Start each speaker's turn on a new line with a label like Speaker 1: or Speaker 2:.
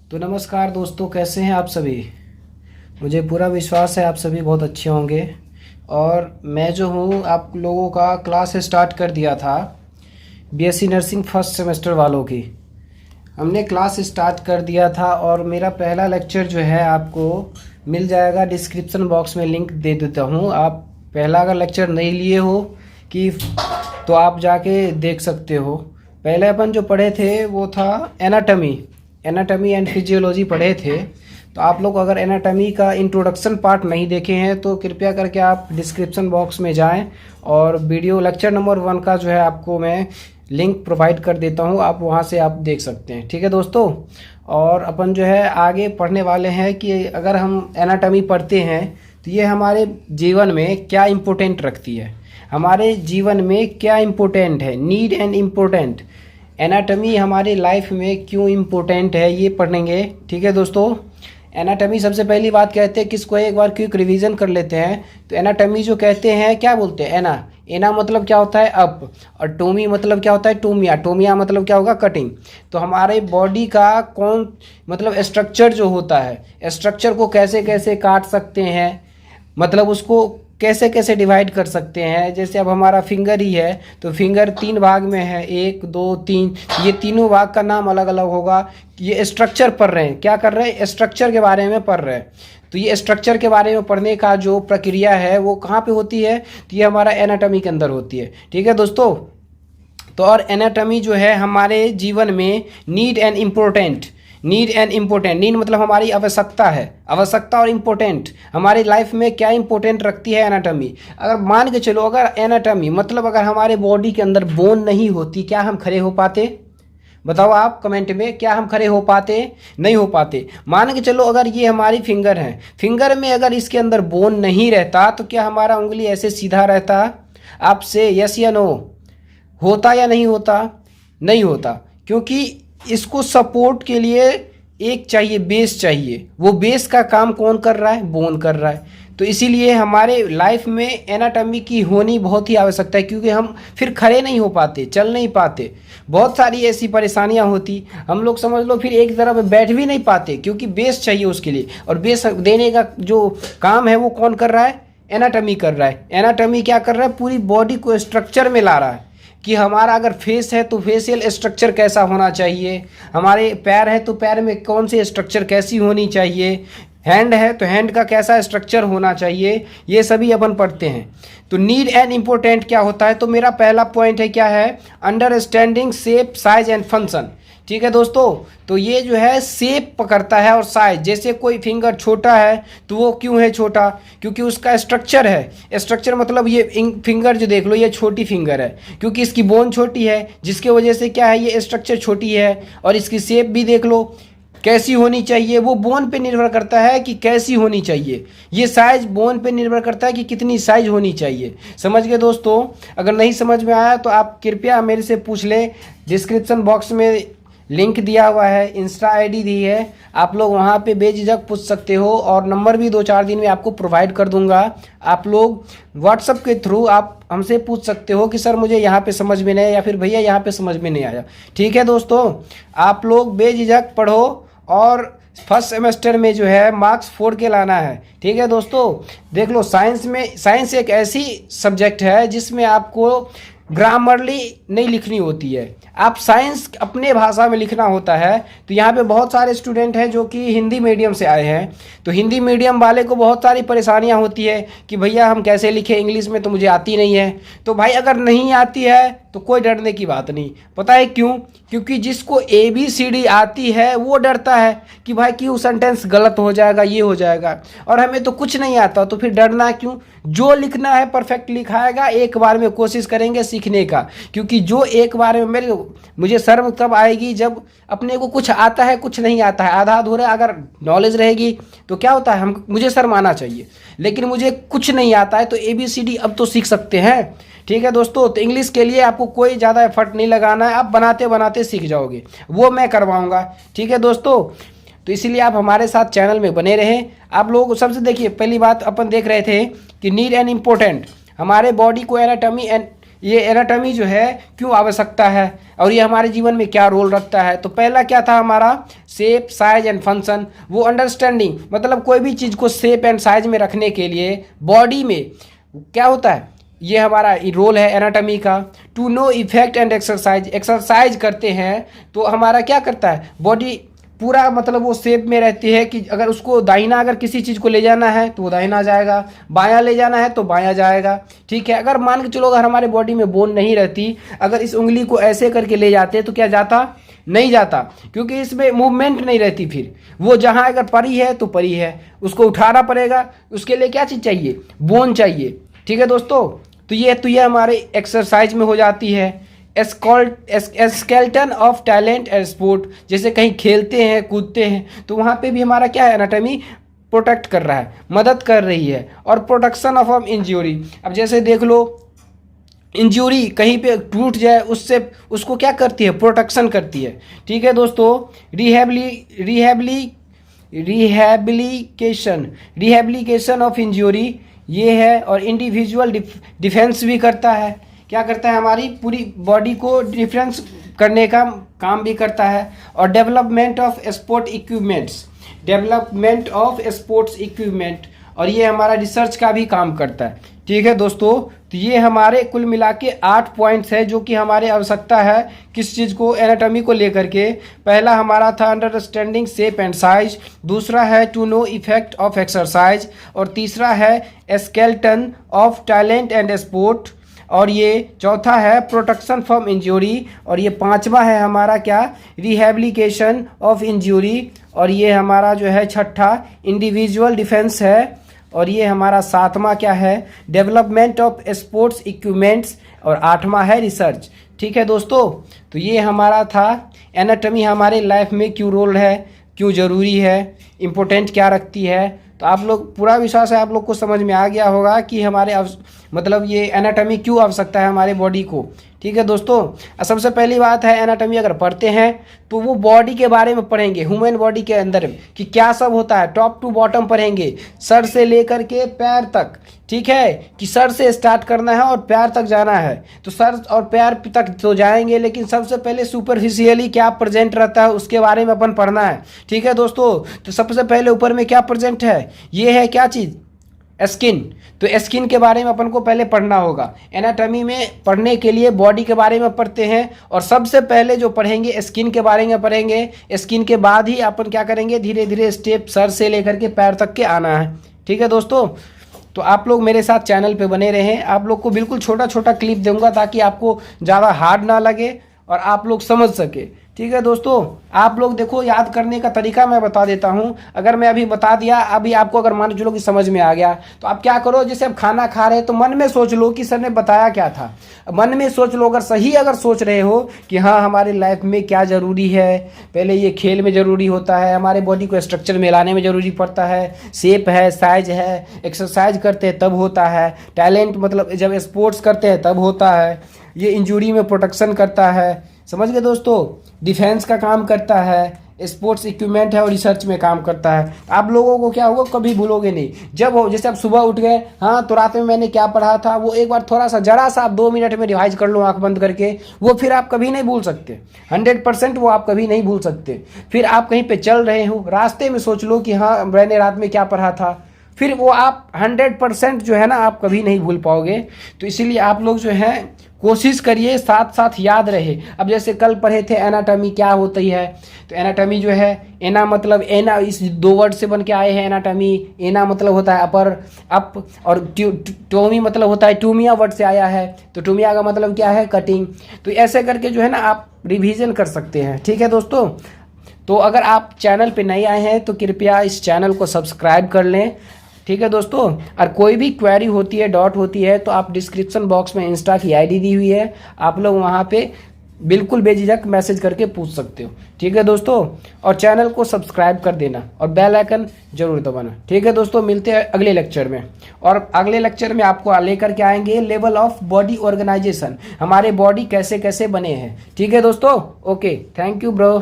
Speaker 1: तो नमस्कार दोस्तों, कैसे हैं आप सभी। मुझे पूरा विश्वास है आप सभी बहुत अच्छे होंगे। और मैं जो हूँ आप लोगों का क्लास स्टार्ट कर दिया था बीएससी नर्सिंग फर्स्ट सेमेस्टर वालों की। हमने क्लास स्टार्ट कर दिया था और मेरा पहला लेक्चर जो है आपको मिल जाएगा, डिस्क्रिप्शन बॉक्स में लिंक दे देता हूँ। आप पहला अगर लेक्चर नहीं लिए हो कि तो आप जाके देख सकते हो। पहले अपन जो पढ़े थे वो था एनाटमी एंड फिजियोलॉजी पढ़े थे। तो आप लोग अगर एनाटमी का इंट्रोडक्शन पार्ट नहीं देखे हैं तो कृपया करके आप डिस्क्रिप्शन बॉक्स में जाएं और वीडियो लेक्चर नंबर 1 का जो है आपको मैं लिंक प्रोवाइड कर देता हूं, आप वहां से आप देख सकते हैं। ठीक है दोस्तों। और अपन जो है आगे पढ़ने वाले हैं कि अगर हम एनाटमी पढ़ते हैं तो ये हमारे जीवन में क्या इम्पोर्टेंट रखती है, हमारे जीवन में क्या इम्पोर्टेंट है, नीड एंड इम्पोर्टेंट एनाटमी हमारी लाइफ में क्यों इम्पोर्टेंट है, ये पढ़ेंगे। ठीक है दोस्तों। एनाटमी सबसे पहली बात कहते हैं किसको, एक बार क्विक रिवीजन कर लेते हैं। तो एनाटमी जो कहते हैं क्या बोलते हैं, एना मतलब क्या होता है अप, और टोमी मतलब क्या होता है टोमिया मतलब क्या होगा कटिंग। तो हमारे बॉडी का कौन मतलब स्ट्रक्चर जो होता है, स्ट्रक्चर को कैसे कैसे काट सकते हैं, मतलब उसको कैसे कैसे डिवाइड कर सकते हैं। जैसे अब हमारा फिंगर ही है तो फिंगर 3 भाग में है, 1 2 3, ये तीनों भाग का नाम अलग अलग होगा। ये स्ट्रक्चर पढ़ रहे हैं, क्या कर रहे हैं, स्ट्रक्चर के बारे में पढ़ रहे हैं। तो ये स्ट्रक्चर के बारे में पढ़ने का जो प्रक्रिया है वो कहाँ पे होती है, तो ये हमारा एनाटॉमी के अंदर होती है। ठीक है दोस्तों। तो और एनाटॉमी जो है हमारे जीवन में नीड एंड इम्पोर्टेंट नीड मतलब हमारी आवश्यकता है, आवश्यकता और इम्पोर्टेंट हमारी लाइफ में क्या इम्पोर्टेंट रखती है एनाटॉमी। अगर मान के चलो अगर एनाटॉमी मतलब अगर हमारे बॉडी के अंदर बोन नहीं होती, क्या हम खड़े हो पाते, बताओ आप कमेंट में, क्या हम खड़े हो पाते, नहीं हो पाते। मान के चलो अगर ये हमारी फिंगर है, फिंगर में अगर इसके अंदर बोन नहीं रहता तो क्या हमारा उंगली ऐसे सीधा रहता, आपसे यस या नो, होता या नहीं होता, नहीं होता। क्योंकि इसको सपोर्ट के लिए एक चाहिए, बेस चाहिए। वो बेस का काम कौन कर रहा है, बोन कर रहा है। तो इसीलिए हमारे लाइफ में एनाटॉमी की होनी बहुत ही आवश्यकता है, क्योंकि हम फिर खड़े नहीं हो पाते, चल नहीं पाते, बहुत सारी ऐसी परेशानियां होती, हम लोग समझ लो फिर एक तरह पे बैठ भी नहीं पाते, क्योंकि बेस चाहिए उसके लिए। और बेस देने का जो काम है वो कौन कर रहा है, एनाटॉमी कर रहा है। एनाटॉमी क्या कर रहा है, पूरी बॉडी को स्ट्रक्चर में ला रहा है कि हमारा अगर फेस है तो फेशियल स्ट्रक्चर कैसा होना चाहिए, हमारे पैर है तो पैर में कौन सी स्ट्रक्चर कैसी होनी चाहिए, हैंड है तो हैंड का कैसा स्ट्रक्चर होना चाहिए, ये सभी अपन पढ़ते हैं। तो नीड एंड इम्पोर्टेंट क्या होता है, तो मेरा पहला पॉइंट है क्या है, understanding shape size and function. ठीक है दोस्तों। तो ये जो है शेप पकड़ता है और साइज। जैसे कोई फिंगर छोटा है तो वो क्यों है छोटा, क्योंकि उसका स्ट्रक्चर है। स्ट्रक्चर मतलब ये फिंगर जो देख लो, ये छोटी फिंगर है क्योंकि इसकी बोन छोटी है, जिसके वजह से क्या है, ये स्ट्रक्चर छोटी है। और इसकी शेप भी देख लो कैसी होनी चाहिए, वो बोन पे निर्भर करता है कि कैसी होनी चाहिए। ये साइज बोन पे निर्भर करता है कि कितनी साइज होनी चाहिए। समझ गए दोस्तों। अगर नहीं समझ में आया तो आप कृपया मेरे से पूछ लें, डिस्क्रिप्शन बॉक्स में लिंक दिया हुआ है, इंस्टा आईडी दी है, आप लोग वहाँ पे बेझिझक पूछ सकते हो। और नंबर भी 2-4 दिन में आपको प्रोवाइड कर दूंगा। आप लोग व्हाट्सएप के थ्रू आप हमसे पूछ सकते हो कि सर मुझे यहाँ पे समझ में नहीं आया, या फिर भैया यहाँ पे समझ में नहीं आया। ठीक है दोस्तों। आप लोग बेझिझक पढ़ो और फर्स्ट सेमेस्टर में जो है मार्क्स 4 के लाना है। ठीक है दोस्तों। देख लो साइंस एक ऐसी सब्जेक्ट है जिसमें आपको ग्रामरली नहीं लिखनी होती है, आप साइंस अपने भाषा में लिखना होता है। तो यहाँ पे बहुत सारे स्टूडेंट हैं जो कि हिंदी मीडियम से आए हैं। तो हिंदी मीडियम वाले को बहुत सारी परेशानियाँ होती है कि भैया हम कैसे लिखें, इंग्लिश में तो मुझे आती नहीं है। तो भाई अगर नहीं आती है तो कोई डरने की बात नहीं। पता है क्यों, क्योंकि जिसको ABCD आती है वो डरता है कि भाई क्यों सेंटेंस गलत हो जाएगा, ये हो जाएगा। और हमें तो कुछ नहीं आता तो फिर डरना क्यों, जो लिखना है परफेक्ट लिखाएगा, एक बार में कोशिश करेंगे सीखने का। क्योंकि जो एक बार में मुझे शर्म तब आएगी जब अपने को कुछ आता है कुछ नहीं आता है, आधा अधूरा अगर नॉलेज रहेगी तो क्या होता है, मुझे शर्म आना चाहिए। लेकिन मुझे कुछ नहीं आता है तो ABCD अब तो सीख सकते हैं। ठीक है दोस्तों। तो इंग्लिश के लिए आपको कोई ज़्यादा एफर्ट नहीं लगाना है, आप बनाते बनाते सीख जाओगे, वो मैं करवाऊँगा। ठीक है दोस्तों। तो इसीलिए आप हमारे साथ चैनल में बने रहें। आप लोग सबसे देखिए, पहली बात अपन देख रहे थे कि नीड एंड इम्पोर्टेंट हमारे बॉडी को एनाटॉमी एंड ये एनाटॉमी जो है क्यों आवश्यकता है और ये हमारे जीवन में क्या रोल रखता है। तो पहला क्या था हमारा, शेप साइज एंड फंक्शन। वो अंडरस्टैंडिंग, मतलब कोई भी चीज़ को शेप एंड साइज में रखने के लिए बॉडी में क्या होता है, ये हमारा रोल है एनाटॉमी का। To know effect and exercise, exercise करते हैं तो हमारा क्या करता है, बॉडी पूरा मतलब वो शेप में रहती है कि अगर उसको दाहिना अगर किसी चीज़ को ले जाना है तो वो दाहिना जाएगा, बायां ले जाना है तो बायां जाएगा। ठीक है, अगर मान के चलो अगर हमारे बॉडी में बोन नहीं रहती, अगर इस उंगली को ऐसे करके ले जाते तो क्या जाता, नहीं जाता, क्योंकि इसमें मूवमेंट नहीं रहती। फिर वो जहाँ अगर परी है तो परी है, उसको उठाना पड़ेगा, उसके लिए क्या चीज़ चाहिए, बोन चाहिए। ठीक है दोस्तों, तो ये हमारे एक्सरसाइज में हो जाती है। Skeleton of talent and sport, जैसे कहीं खेलते हैं कूदते हैं तो वहाँ पे भी हमारा क्या है, एनाटॉमी प्रोटेक्ट कर रहा है, मदद कर रही है। और प्रोटेक्शन ऑफ इंजरी, अब जैसे देख लो इंजरी कहीं पे टूट जाए उससे उसको क्या करती है, प्रोटेक्शन करती है। ठीक है दोस्तों, रिहेबिलिकेशन ऑफ इंजरी ये है। और इंडिविजुअल डिफेंस भी करता है, क्या करता है, हमारी पूरी बॉडी को डिफेंस करने का काम भी करता है। और डेवलपमेंट ऑफ स्पोर्ट्स इक्विपमेंट, और ये हमारा रिसर्च का भी काम करता है। ठीक है दोस्तों, तो ये हमारे कुल मिला के 8 पॉइंट्स है जो कि हमारे आवश्यकता है किस चीज़ को, एनाटॉमी को लेकर के। पहला हमारा था अंडरस्टैंडिंग शेप एंड साइज, दूसरा है to know effect of exercise, और तीसरा है skeleton of talent and sport, और ये चौथा है प्रोटेक्शन फ्रॉम इंजरी, और ये पांचवा है हमारा क्या, रिहेबिलिकेशन ऑफ इंजरी, और ये हमारा जो है छठा इंडिविजुअल डिफेंस है, और ये हमारा सातवां क्या है, डेवलपमेंट ऑफ स्पोर्ट्स इक्विपमेंट्स, और आठवां है रिसर्च। ठीक है दोस्तों, तो ये हमारा था एनाटॉमी हमारे लाइफ में क्यों रोल है, क्यों ज़रूरी है, इम्पोर्टेंट क्या रखती है। तो आप लोग, पूरा विश्वास है आप लोग को समझ में आ गया होगा कि हमारे मतलब ये एनाटॉमी क्यों आवश्यकता है हमारे बॉडी को। ठीक है दोस्तों, सबसे पहली बात है एनाटॉमी अगर पढ़ते हैं तो वो बॉडी के बारे में पढ़ेंगे, ह्यूमन बॉडी के अंदर कि क्या सब होता है, टॉप टू बॉटम पढ़ेंगे, सर से लेकर के पैर तक। ठीक है, कि सर से स्टार्ट करना है और पैर तक जाना है, तो सर और पैर तक तो जाएंगे, लेकिन सबसे पहले सुपरफिशियली क्या प्रेजेंट रहता है उसके बारे में अपन पढ़ना है। ठीक है दोस्तों, तो सबसे पहले ऊपर में क्या प्रेजेंट है, ये है क्या चीज़, स्किन। तो स्किन के बारे में अपन को पहले पढ़ना होगा। एनाटॉमी में पढ़ने के लिए बॉडी के बारे में पढ़ते हैं, और सबसे पहले जो पढ़ेंगे स्किन के बारे में पढ़ेंगे। स्किन के बाद ही अपन क्या करेंगे, धीरे धीरे स्टेप सर से लेकर के पैर तक के आना है। ठीक है दोस्तों, तो आप लोग मेरे साथ चैनल पे बने रहें, आप लोग को बिल्कुल छोटा छोटा क्लिप दूंगा ताकि आपको ज़्यादा हार्ड ना लगे और आप लोग समझ सके। ठीक है दोस्तों, आप लोग देखो, याद करने का तरीका मैं बता देता हूँ। अगर मैं अभी बता दिया, अभी आपको अगर मान चलो कि समझ में आ गया, तो आप क्या करो, जैसे आप खाना खा रहे हैं तो मन में सोच लो कि सर ने बताया क्या था। मन में सोच लो, अगर सही अगर सोच रहे हो कि हाँ हमारे लाइफ में क्या ज़रूरी है, पहले ये खेल में ज़रूरी होता है, हमारे बॉडी को स्ट्रक्चर में लाने में ज़रूरी पड़ता है, शेप है, साइज है, एक्सरसाइज करते हैं तब होता है, टैलेंट मतलब जब स्पोर्ट्स करते हैं तब होता है, ये इंजरी में प्रोटेक्शन करता है, समझ गए दोस्तों, डिफेंस का काम करता है, स्पोर्ट्स इक्विपमेंट है और रिसर्च में काम करता है। आप लोगों को क्या होगा, कभी भूलोगे नहीं। जब हो जैसे आप सुबह उठ गए, हाँ तो रात में मैंने क्या पढ़ा था, वो एक बार थोड़ा सा जरा सा आप 2 मिनट में रिवाइज कर लो आंख बंद करके, वो फिर आप कभी नहीं भूल सकते। 100% वो आप कभी नहीं भूल सकते। फिर आप कहीं पे चल रहे हो, रास्ते में सोच लो कि हाँ मैंने रात में क्या पढ़ा था, फिर वो आप 100% जो है ना आप कभी नहीं भूल पाओगे। तो इसीलिए आप लोग जो है कोशिश करिए साथ साथ याद रहे। अब जैसे कल पढ़े थे एनाटॉमी क्या होती है, तो एनाटॉमी जो है, एना मतलब एना, इस 2 वर्ड से बन के आए हैं एनाटॉमी। एना मतलब होता है अपर, अप, और टोमी मतलब होता है, टूमिया वर्ड से आया है, तो टूमिया का मतलब क्या है, कटिंग। तो ऐसे करके जो है ना आप रिवीजन कर सकते हैं। ठीक है दोस्तों, तो अगर आप चैनल पे नए आए हैं तो कृपया इस चैनल को सब्सक्राइब कर लें। ठीक है दोस्तों, और कोई भी क्वेरी होती है, डाउट होती है, तो आप डिस्क्रिप्शन बॉक्स में इंस्टा की आईडी दी हुई है, आप लोग वहाँ पे बिल्कुल बेझिझक मैसेज करके पूछ सकते हो। ठीक है दोस्तों, और चैनल को सब्सक्राइब कर देना और बेल आइकन जरूर दबाना। ठीक है दोस्तों, मिलते हैं अगले लेक्चर में, और अगले लेक्चर में आपको लेकर के आएंगे लेवल ऑफ बॉडी ऑर्गेनाइजेशन, हमारे बॉडी कैसे कैसे बने हैं। ठीक है दोस्तों, ओके, थैंक यू ब्रो।